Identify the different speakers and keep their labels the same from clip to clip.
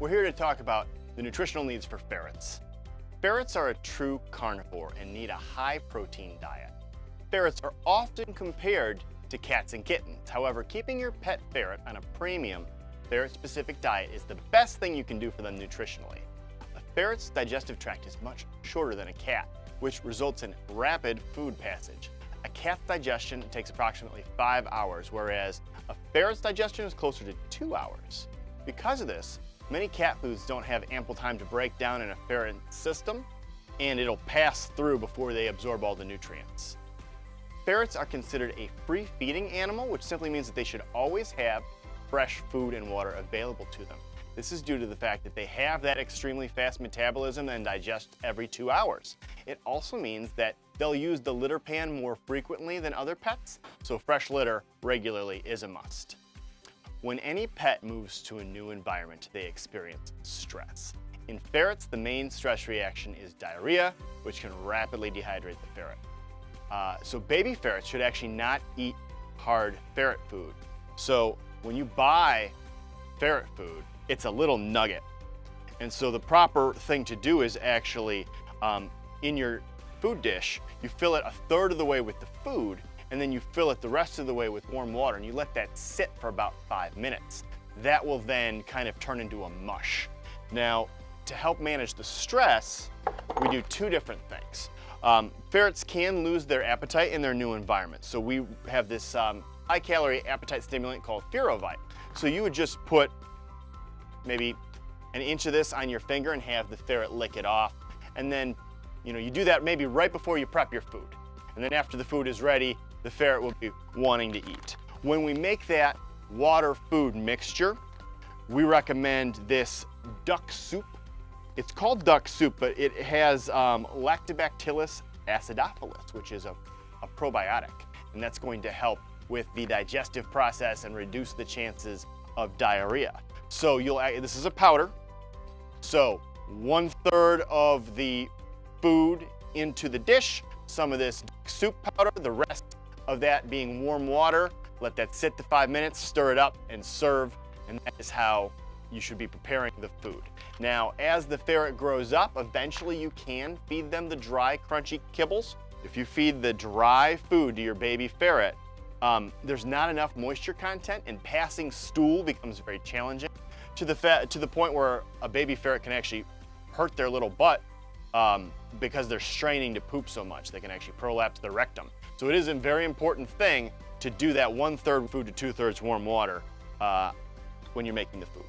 Speaker 1: We're here to talk about the nutritional needs for ferrets. Ferrets are a true carnivore and need a high-protein diet. Ferrets are often compared to cats and kittens. However, keeping your pet ferret on a premium ferret-specific diet is the best thing you can do for them nutritionally. A ferret's digestive tract is much shorter than a cat, which results in rapid food passage. A cat's digestion takes approximately 5 hours, whereas a ferret's digestion is closer to 2 hours. Because of this, many cat foods don't have ample time to break down in a ferret's system, and it'll pass through before they absorb all the nutrients. Ferrets are considered a free-feeding animal, which simply means that they should always have fresh food and water available to them. This is due to the fact that they have that extremely fast metabolism and digest every 2 hours. It also means that they'll use the litter pan more frequently than other pets, so fresh litter regularly is a must. When any pet moves to a new environment, they experience stress. In ferrets, the main stress reaction is diarrhea, which can rapidly dehydrate the ferret. So baby ferrets should actually not eat hard ferret food. So when you buy ferret food, it's a little nugget. And so the proper thing to do is actually, in your food dish, you fill it a third of the way with the food, and then you fill it the rest of the way with warm water, and you let that sit for about 5 minutes. That will then kind of turn into a mush. Now, to help manage the stress, we do two different things. Ferrets can lose their appetite in their new environment. So we have this high-calorie appetite stimulant called Ferrovite. So you would just put maybe an inch of this on your finger and have the ferret lick it off. And then, you do that maybe right before you prep your food. And then after the food is ready, the ferret will be wanting to eat. When we make that water-food mixture, we recommend this duck soup. It's called duck soup, but it has Lactobacillus acidophilus, which is a probiotic, and that's going to help with the digestive process and reduce the chances of diarrhea. So this is a powder, so 1/3 of the food into the dish, some of this soup powder, the rest of that being warm water. Let that sit to 5 minutes, stir it up, and serve, and that is how you should be preparing the food. Now, as the ferret grows up, eventually you can feed them the dry, crunchy kibbles. If you feed the dry food to your baby ferret, there's not enough moisture content, and passing stool becomes very challenging to the point where a baby ferret can actually hurt their little butt because they're straining to poop so much. They can actually prolapse their rectum. So it is a very important thing to do that 1/3 food to 2/3 warm water when you're making the food.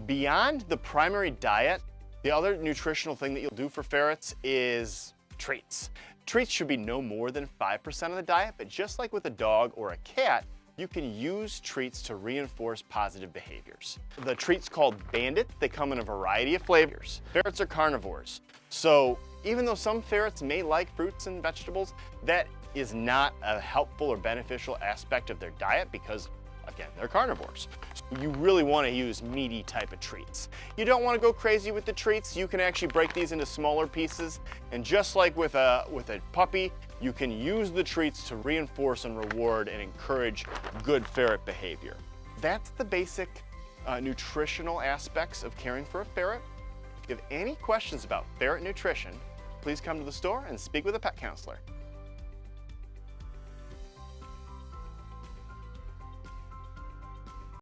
Speaker 1: Beyond the primary diet, the other nutritional thing that you'll do for ferrets is treats. Treats should be no more than 5% of the diet, but just like with a dog or a cat, you can use treats to reinforce positive behaviors. The treats called Bandit, they come in a variety of flavors. Ferrets are carnivores, so even though some ferrets may like fruits and vegetables, that is not a helpful or beneficial aspect of their diet because, again, they're carnivores. So you really want to use meaty type of treats. You don't want to go crazy with the treats. You can actually break these into smaller pieces, and just like with a puppy, you can use the treats to reinforce and reward and encourage good ferret behavior. That's the basic nutritional aspects of caring for a ferret. If you have any questions about ferret nutrition, please come to the store and speak with a pet counselor.